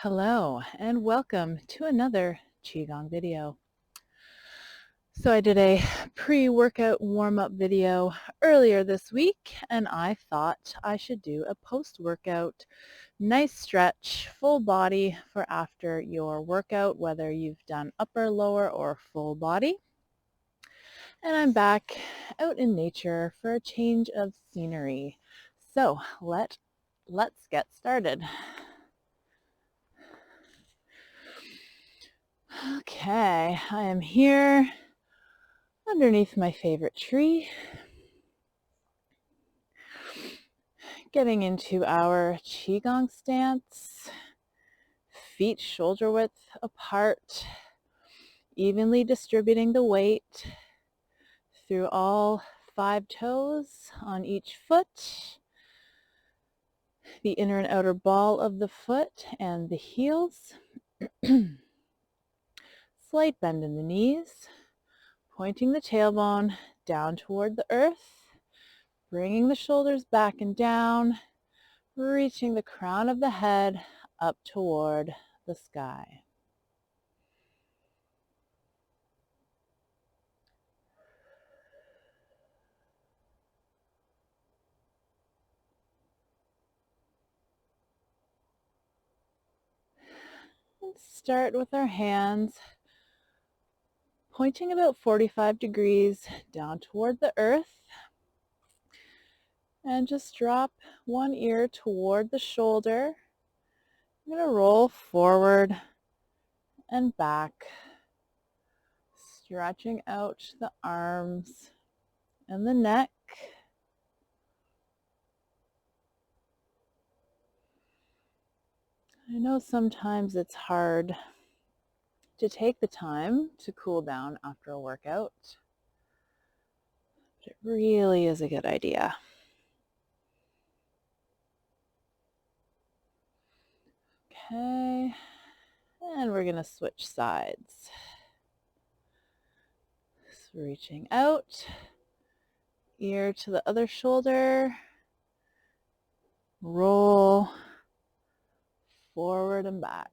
Hello and welcome to another Qigong video. So I did a pre-workout warm-up video earlier this week and I thought I should do a post-workout nice stretch, full body for after your workout, whether you've done upper, lower, or full body. And I'm back out in nature for a change of scenery. So let's get started. Okay, I am here underneath my favorite tree, getting into our Qigong stance, feet shoulder width apart, evenly distributing the weight through all 5 toes on each foot, the inner and outer ball of the foot and the heels. Slight bend in the knees, pointing the tailbone down toward the earth, bringing the shoulders back and down, reaching the crown of the head up toward the sky. And start with our hands pointing about 45 degrees down toward the earth. And just drop one ear toward the shoulder. I'm going to roll forward and back, stretching out the arms and the neck. I know sometimes it's hard to take the time to cool down after a workout, but it really is a good idea. Okay, and we're going to switch sides. So reaching out, ear to the other shoulder, roll forward and back.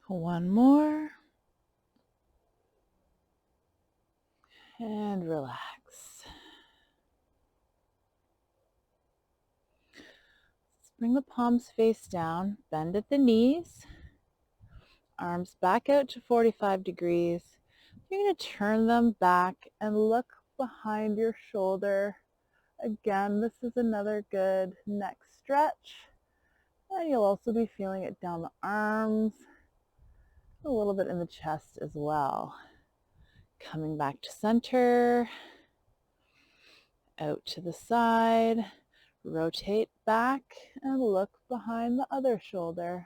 One more. And relax. Let's bring the palms face down, bend at the knees, arms back out to 45 degrees. You're going to turn them back and look behind your shoulder. Again, this is another good neck stretch. And you'll also be feeling it down the arms, a little bit in the chest as well. Coming back to center, out to the side, rotate back and look behind the other shoulder.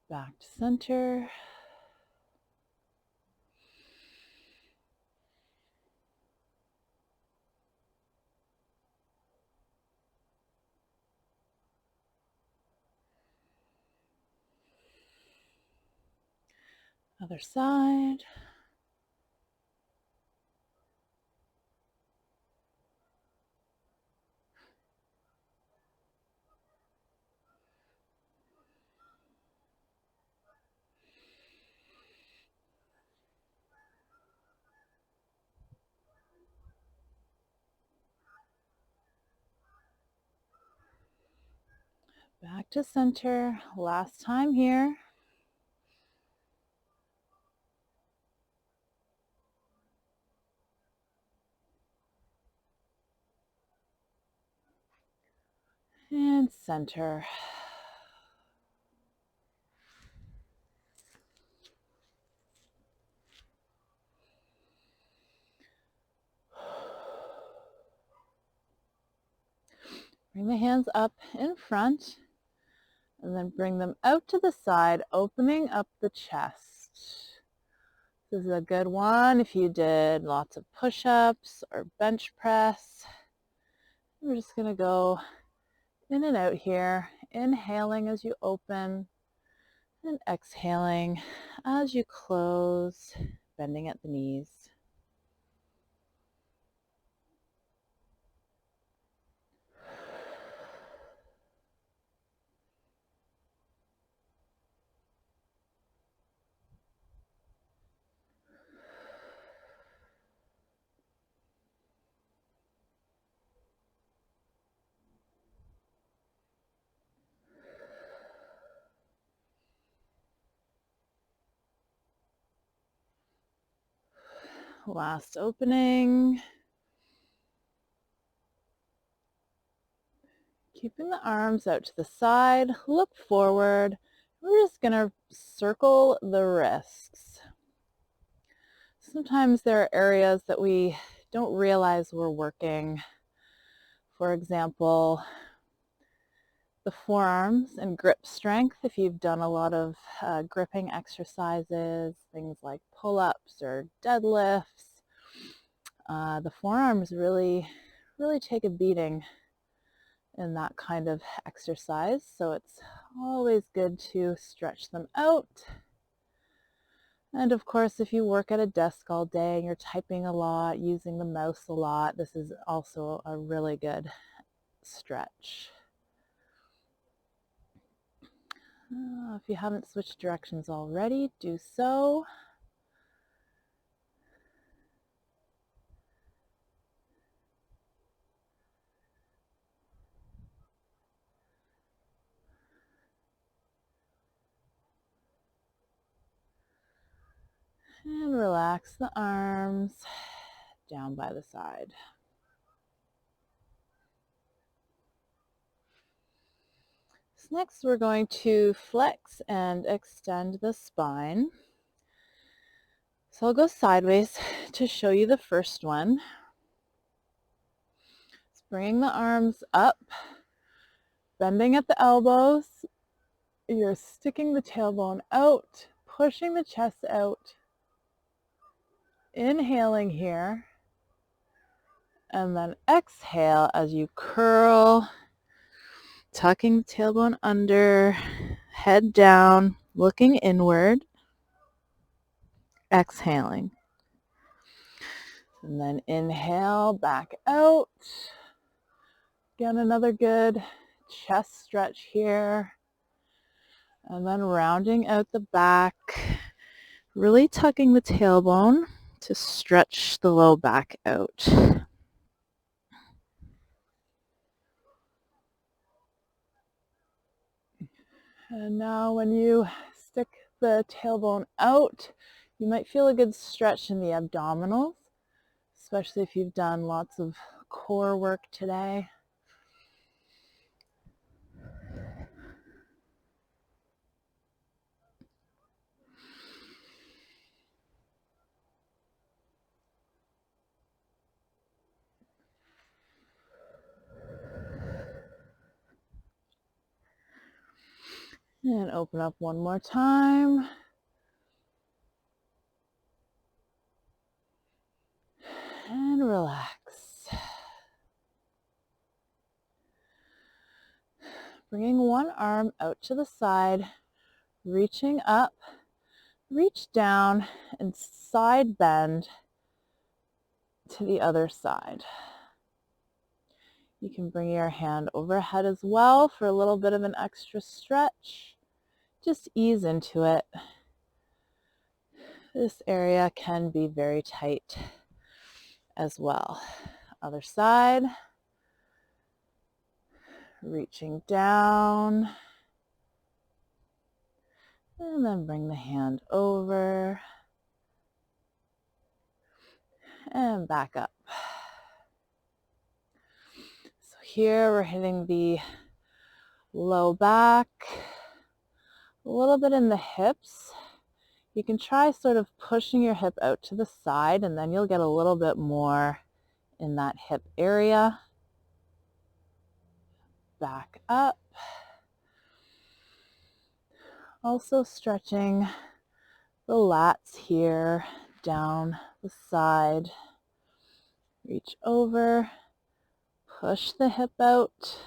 Back to center. Other side. Back to center. Last time here. And center. Bring the hands up in front and then bring them out to the side, opening up the chest. This is a good one if you did lots of push-ups or bench press. We're just going to go in and out here, inhaling as you open and exhaling as you close, bending at the knees. Last opening. Keeping the arms out to the side, look forward. We're just going to circle the wrists. Sometimes there are areas that we don't realize we're working. For example, the forearms and grip strength. If you've done a lot of gripping exercises, things like pull-ups or deadlifts, the forearms really take a beating in that kind of exercise. So it's always good to stretch them out. And of course, if you work at a desk all day and you're typing a lot, using the mouse a lot, this is also a really good stretch. If you haven't switched directions already, do so. And relax the arms down by the side. So next we're going to flex and extend the spine. So I'll go sideways to show you the first one. Just bringing the arms up, bending at the elbows. You're sticking the tailbone out, pushing the chest out. Inhaling here. And then exhale as you curl, tucking the tailbone under, head down, looking inward, exhaling. And then inhale, back out. Again, another good chest stretch here. And then rounding out the back, really tucking the tailbone to stretch the low back out. And now when you stick the tailbone out, you might feel a good stretch in the abdominals, especially if you've done lots of core work today. And open up one more time. And relax. Bringing one arm out to the side, reaching up, reach down, and side bend to the other side. You can bring your hand overhead as well for a little bit of an extra stretch. Just ease into it. This area can be very tight as well. Other side. Reaching down. And then bring the hand over. And back up. So here we're hitting the low back, a little bit in the hips. You can try sort of pushing your hip out to the side, and then you'll get a little bit more in that hip area. back up. Also stretching the lats here, down the side. Reach over, push the hip out.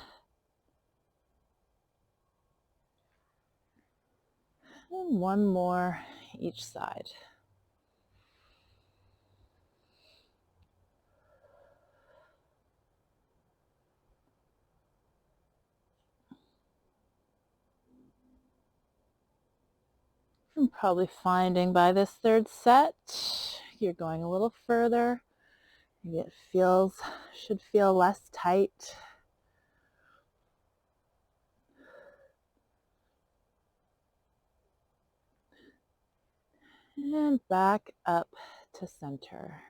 And one more each side. I'm probably finding by this third set, you're going a little further. Maybe it should feel less tight. And back up to center.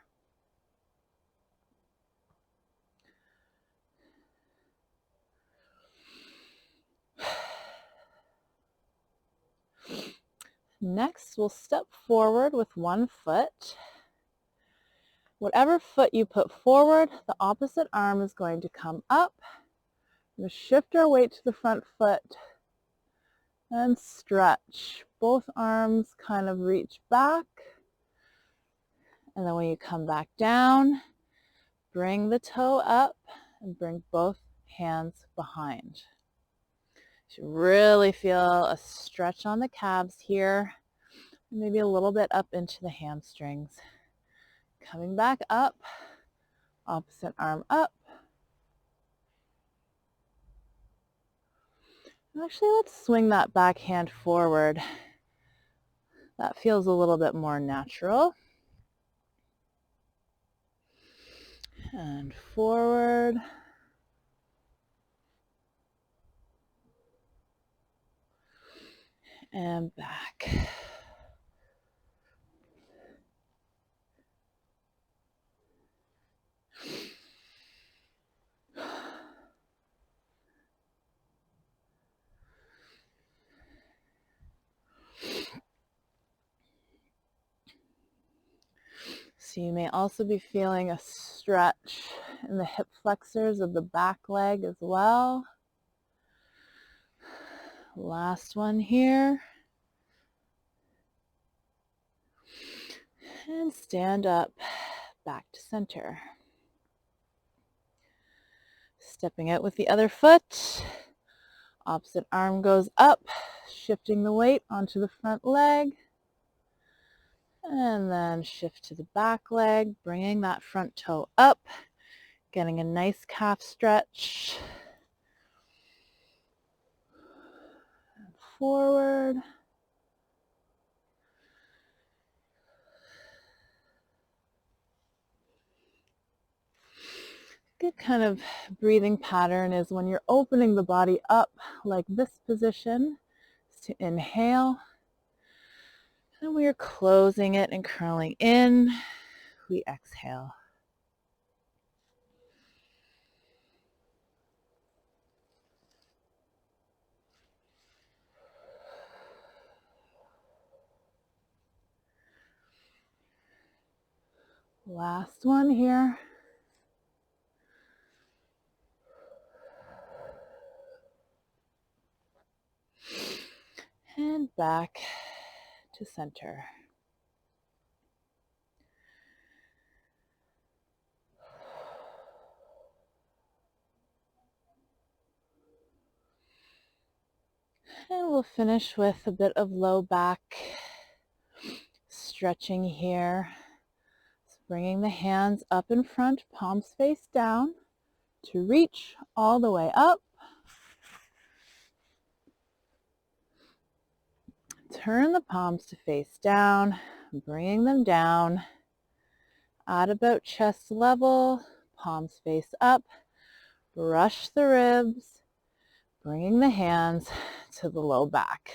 Next, we'll step forward with one foot. Whatever foot you put forward, the opposite arm is going to come up. We'll shift our weight to the front foot and stretch. Both arms kind of reach back. And then when you come back down, bring the toe up and bring both hands behind. You should really feel a stretch on the calves here, and maybe a little bit up into the hamstrings. Coming back up, opposite arm up. Actually, let's swing that back hand forward. That feels a little bit more natural. And forward. And back. So you may also be feeling a stretch in the hip flexors of the back leg as well. Last one here. And stand up, back to center. Stepping out with the other foot. Opposite arm goes up, shifting the weight onto the front leg. And then shift to the back leg, bringing that front toe up, getting a nice calf stretch. And forward. Good kind of breathing pattern is when you're opening the body up like this position, is to inhale. And we are closing it and curling in. We exhale. Last one here. And back to center. And we'll finish with a bit of low back stretching here. So bringing the hands up in front, palms face down, to reach all the way up. Turn the palms to face down, bringing them down at about chest level, palms face up, brush the ribs, bringing the hands to the low back.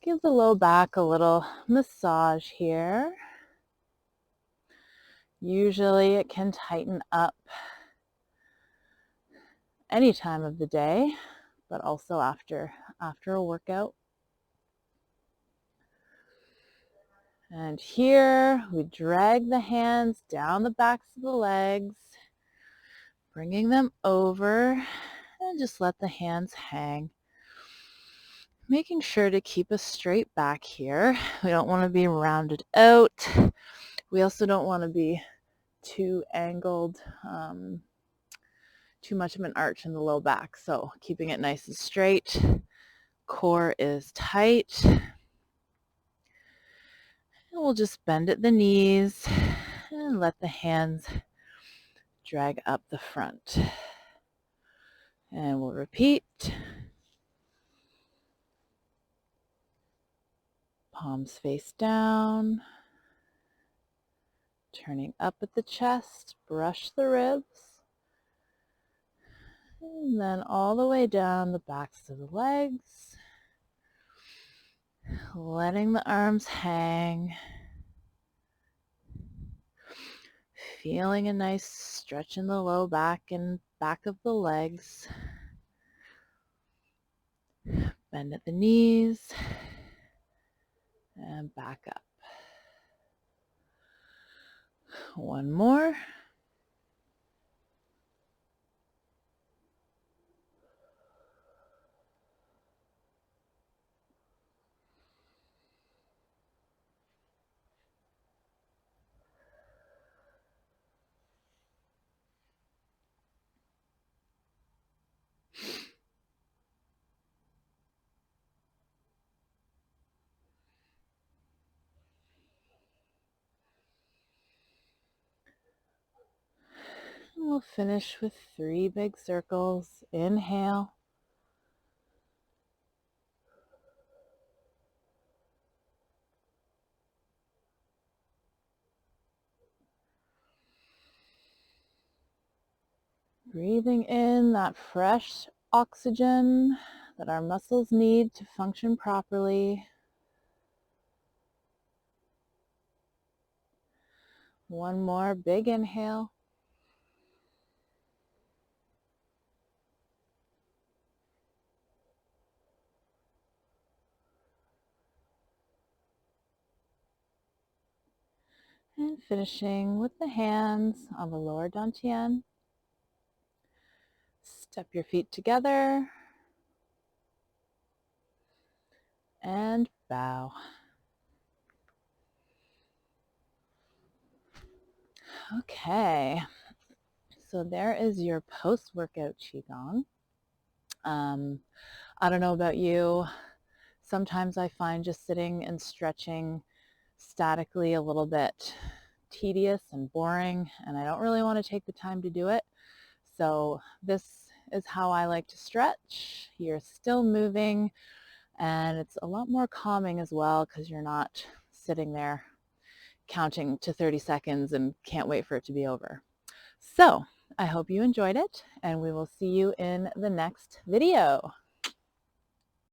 Give the low back a little massage here. Usually it can tighten up any time of the day, but also after a workout. And here we drag the hands down the backs of the legs, bringing them over And just let the hands hang. Making sure to keep a straight back here. We don't want to be rounded out. We also don't want to be too angled, too much of an arch in the low back. So keeping it nice and straight. Core is tight. And we'll just bend at the knees and let the hands drag up the front. And we'll repeat. Palms face down. Turning up at the chest, brush the ribs. And then all the way down the backs of the legs. Letting the arms hang. Feeling a nice stretch in the low back and back of the legs. Bend at the knees. And back up. One more. And we'll finish with 3 big circles. Inhale. Breathing in that fresh oxygen that our muscles need to function properly. One more big inhale. And finishing with the hands on the lower dantian. Step your feet together and bow. Okay, so there is your post-workout Qigong. I don't know about you. Sometimes I find just sitting and stretching statically a little bit tedious and boring, and I don't really want to take the time to do it. So this is how I like to stretch. You're still moving, and it's a lot more calming as well because you're not sitting there counting to 30 seconds and can't wait for it to be over. So I hope you enjoyed it, and we will see you in the next video.